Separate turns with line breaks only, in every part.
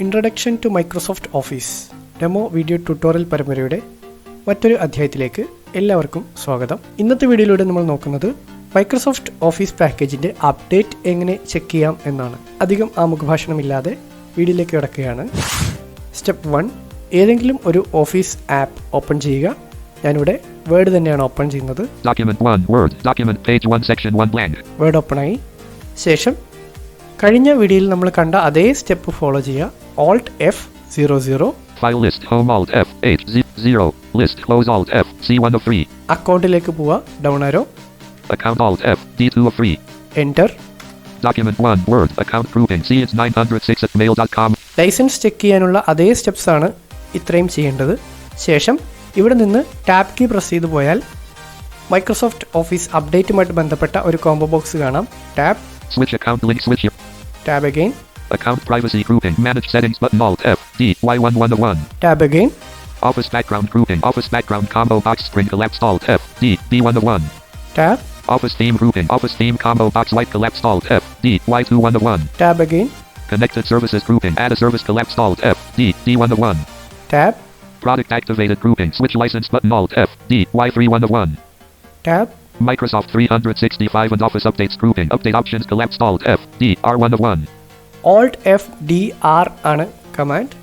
Introduction to Microsoft Office demo video tutorial പരമ്പരയുടെ മറ്റൊരു അധ്യായത്തിലേക്ക് എല്ലാവർക്കും സ്വാഗതം. ഇന്നത്തെ വീഡിയോയിലൂടെ നമ്മൾ നോക്കുന്നത് മൈക്രോസോഫ്റ്റ് ഓഫീസ് പാക്കേജിൻ്റെ അപ്ഡേറ്റ് എങ്ങനെ ചെക്ക് ചെയ്യാം എന്നാണ്. അധികം ആമുഖഭാഷണമില്ലാതെ വീഡിയോയിലേക്ക് കിടക്കുകയാണ്. സ്റ്റെപ്പ് 1, ഏതെങ്കിലും ഒരു ഓഫീസ് ആപ്പ് ഓപ്പൺ ചെയ്യുക. ഞാനിവിടെ വേർഡ് തന്നെയാണ് ഓപ്പൺ ചെയ്യുന്നത്. വേർഡ് ഓപ്പണായി ശേഷം കഴിഞ്ഞ വീഡിയോയിൽ നമ്മൾ കണ്ട അതേ സ്റ്റെപ്പ് ഫോളോ ചെയ്യുക. Alt F00
File list Home Alt F8 list close Alt F C1 of 3
അക്കൗണ്ടിലേക്ക് പോവുക. Down arrow
account Alt F D2 of 3
Enter
Document 1 Word account grouping C it's 906@mail.com.
Licence check ചെയ്യാനുള്ള അതേ steps ആണ് ഇത്രയും ചെയ്യേണ്ടത്. ശേഷം ഇവിടെ നിന്ന് ടാബ് കീ പ്രസ് ചെയ്തു പോയാൽ മൈക്രോസോഫ്റ്റ് ഓഫീസ് അപ്ഡേറ്റുമായിട്ട് ബന്ധപ്പെട്ട ഒരു കോംബോ ബോക്സ് കാണാം. Tab
Switch account link switch here.
Tab again.
Account privacy grouping manage settings button Alt F D Y1101.
Tab again.
Office background grouping office background combo box spring collapsed Alt F D B101.
Tab.
Office theme grouping office theme combo box white collapsed Alt F D Y2101.
Tab again.
Connected services grouping add a service collapsed Alt F D D101.
Tab.
Product activated grouping switch license button Alt F D Y3101.
Tab.
Microsoft 365 and Office updates grouping update options collapsed Alt F D R101.
Alt F D R ആണ് command.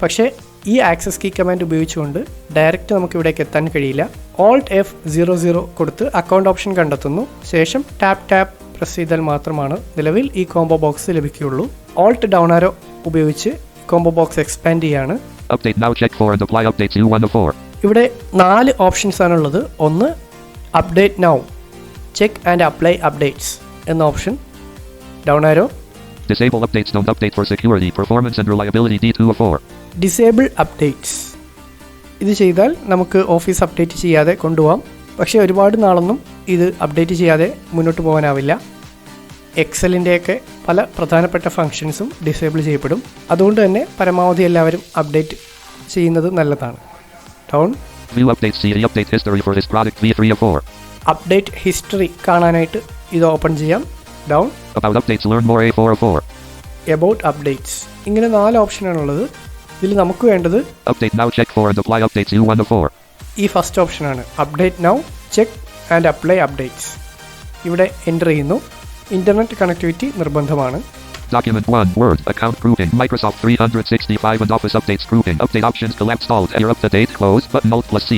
പക്ഷേ ഈ access key command ഉപയോഗിച്ചുകൊണ്ട് direct നമുക്ക് ഇവിടേക്ക് എത്താൻ കഴിയില്ല. Alt F00 കൊടുത്ത് account option കണ്ടെത്തുന്നു. ശേഷം ടാപ്പ് പ്രസ് ചെയ്താൽ മാത്രമാണ് നിലവിൽ ഈ കോംബോ ബോക്സ് ലഭിക്കുകയുള്ളൂ. Alt ഡൗൺ ആരോ ഉപയോഗിച്ച് കോംബോ ബോക്സ് എക്സ്പാൻഡ് ചെയ്യാണ്.
Update now check for and apply updates U1 of 4.
ഇവിടെ 4 ഓപ്ഷൻസ് ആണുള്ളത്. ഒന്ന് update now check and apply updates എന്ന option. Down arrow
Disable updates don't update for security performance and reliability D2 of 4.
Disable updates. ഇത് ചെയ്താൽ നമുക്ക് office update ചെയ്യാതെ കൊണ്ടുപോകാം. പക്ഷേ ഒരുപാട് നാളൊന്നും ഇത് അപ്ഡേറ്റ് ചെയ്യാതെ മുന്നോട്ട് പോകാനാവില്ല. എക്സലിൻ്റെയൊക്കെ പല പ്രധാനപ്പെട്ട ഫങ്ഷൻസും ഡിസേബിൾ ചെയ്യപ്പെടും. അതുകൊണ്ട് തന്നെ പരമാവധി എല്ലാവരും അപ്ഡേറ്റ് ചെയ്യുന്നത് നല്ലതാണ്. Down
View updates see the update history for this product V3 of 4.
Update history കാണാനായിട്ട് ഇത് ഓപ്പൺ ചെയ്യാം. Down
About updates learn more A4 of 4.
About updates. ഇങ്ങനെ 4 ഓപ്ഷനാണുള്ളത്. ഇതിൽ നമുക്ക് വേണ്ടത്
Update now check for and apply updates U1 of 4.
ഈ first ഓപ്ഷനാണ്. Update now check and apply updates. ഇവിടെ എൻ്റർ ചെയ്യുന്നു. ഇൻ്റർനെറ്റ് കണക്ടിവിറ്റി നിർബന്ധമാണ്.
Document 1 Word account grouping Microsoft 365 and Office updates grouping update options collapsed Alt you're up to date close button Alt plus C.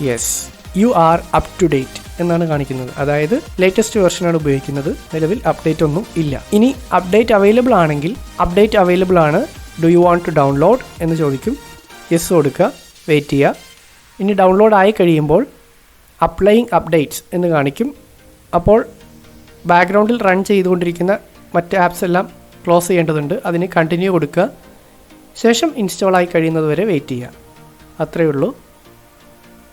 Yes you are up to date എന്നാണ് കാണിക്കുന്നത്. അതായത് latest വെർഷനാണ് ഉപയോഗിക്കുന്നത്. നിലവിൽ update ഒന്നും ഇല്ല. ഇനി update available ആണെങ്കിൽ update available ആണ് do you want to download എന്ന് ചോദിക്കും. യെസ് കൊടുക്കുക. വെയിറ്റ് ചെയ്യുക. ഇനി ഡൗൺലോഡ് ആയി കഴിയുമ്പോൾ അപ്ലൈയിങ് അപ്ഡേറ്റ്സ് എന്ന് കാണിക്കും. അപ്പോൾ ബാക്ക്ഗ്രൗണ്ടിൽ റൺ ചെയ്തുകൊണ്ടിരിക്കുന്ന മറ്റ് ആപ്സ് എല്ലാം ക്ലോസ് ചെയ്യേണ്ടതുണ്ട്. അതിന് കണ്ടിന്യൂ കൊടുക്കുക. ശേഷം ഇൻസ്റ്റാൾ ആയി കഴിയുന്നത് വരെ വെയിറ്റ് ചെയ്യുക. അത്രയേ ഉള്ളൂ.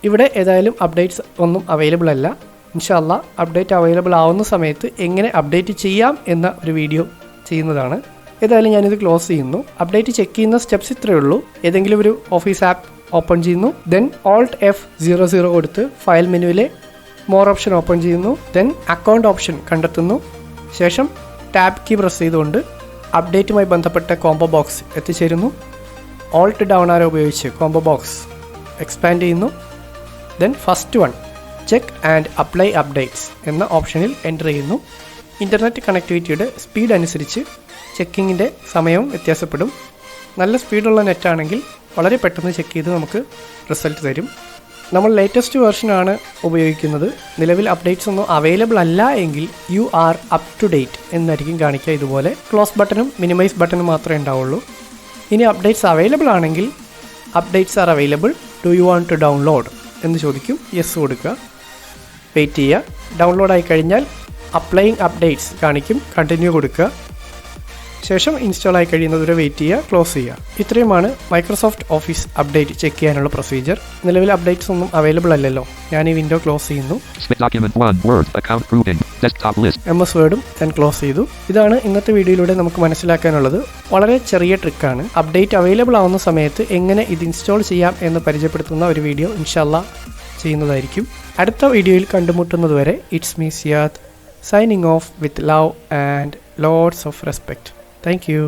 ഇവിടെ ഏതായാലും അപ്ഡേറ്റ്സ് ഒന്നും അവൈലബിൾ അല്ല. ഇൻഷാ അല്ലാ അപ്ഡേറ്റ് അവൈലബിൾ ആവുന്ന സമയത്ത് എങ്ങനെ അപ്ഡേറ്റ് ചെയ്യാം എന്ന ഒരു വീഡിയോ ചെയ്യുന്നതാണ്. ഏതായാലും ഞാനിത് ക്ലോസ് ചെയ്യുന്നു. അപ്ഡേറ്റ് ചെക്ക് ചെയ്യുന്ന സ്റ്റെപ്സ് ഇത്രയേ ഉള്ളൂ. ഏതെങ്കിലും ഒരു ഓഫീസ് ആപ്പ് ഓപ്പൺ ചെയ്യുന്നു. ദെൻ Alt F00 കൊടുത്ത് ഫയൽ മെനുവിലെ മോർ ഓപ്ഷൻ ഓപ്പൺ ചെയ്യുന്നു. ദെൻ അക്കൗണ്ട് ഓപ്ഷൻ കണ്ടെത്തുന്നു. ശേഷം ടാബ് കീ പ്രസ് ചെയ്തുകൊണ്ട് അപ്ഡേറ്റുമായി ബന്ധപ്പെട്ട കോംബോ ബോക്സ് എത്തിച്ചേരുന്നു. Alt ഡൗൺ ആരോ ഉപയോഗിച്ച് കോംബോ ബോക്സ് എക്സ്പാൻഡ് ചെയ്യുന്നു. Then first one check and apply updates എന്ന ഓപ്ഷനിൽ എൻ്റർ ചെയ്യുന്നു. ഇൻ്റർനെറ്റ് കണക്ടിവിറ്റിയുടെ സ്പീഡ് അനുസരിച്ച് ചെക്കിങ്ങിൻ്റെ സമയവും വ്യത്യാസപ്പെടും. നല്ല സ്പീഡുള്ള നെറ്റാണെങ്കിൽ വളരെ പെട്ടെന്ന് ചെക്ക് ചെയ്ത് നമുക്ക് റിസൾട്ട് തരും. നമ്മൾ ലേറ്റസ്റ്റ് വെർഷനാണ് ഉപയോഗിക്കുന്നത്. നിലവിൽ അപ്ഡേറ്റ്സ് ഒന്നും അവൈലബിൾ അല്ല എങ്കിൽ you are up to date എന്നായിരിക്കും കാണിക്കുക. ഇതുപോലെ ക്ലോസ് ബട്ടണും മിനിമൈസ് ബട്ടണും മാത്രമേ ഉണ്ടാവുള്ളൂ. ഇനി അപ്ഡേറ്റ്സ് അവൈലബിൾ ആണെങ്കിൽ updates are available do you want to download എന്ന് ചോദിക്കും. യെസ് കൊടുക്കുക. വെയിറ്റ് ചെയ്യുക. ഡൗൺലോഡ് ആയി കഴിഞ്ഞാൽ അപ്ലൈയിങ് അപ്ഡേറ്റ്സ് കാണിക്കും. കണ്ടിന്യൂ കൊടുക്കുക. ശേഷം ഇൻസ്റ്റാൾ ആയി കഴിയുന്നതുവരെ വെയിറ്റ് ചെയ്യുക. ക്ലോസ് ചെയ്യുക. ഇത്രയുമാണ് മൈക്രോസോഫ്റ്റ് ഓഫീസ് അപ്ഡേറ്റ് ചെക്ക് ചെയ്യാനുള്ള പ്രൊസീജിയർ. നിലവിൽ അപ്ഡേറ്റ്സ് ഒന്നും അവൈലബിൾ അല്ലല്ലോ. ഞാൻ ഈ വിൻഡോ ക്ലോസ് ചെയ്യുന്നു. MS വേർഡും ഞാൻ ക്ലോസ് ചെയ്തു. ഇതാണ് ഇന്നത്തെ വീഡിയോയിലൂടെ നമുക്ക് മനസ്സിലാക്കാനുള്ളത്. വളരെ ചെറിയ ട്രിക്കാണ്. അപ്ഡേറ്റ് അവൈലബിൾ ആവുന്ന സമയത്ത് എങ്ങനെ ഇത് ഇൻസ്റ്റാൾ ചെയ്യാം എന്ന് പരിചയപ്പെടുത്തുന്ന ഒരു വീഡിയോ ഇൻഷാ അല്ലാ ചെയ്യുന്നതായിരിക്കും. അടുത്ത വീഡിയോയിൽ കണ്ടുമുട്ടുന്നതുവരെ it's me Siyad signing off with love and loads of respect. Thank you.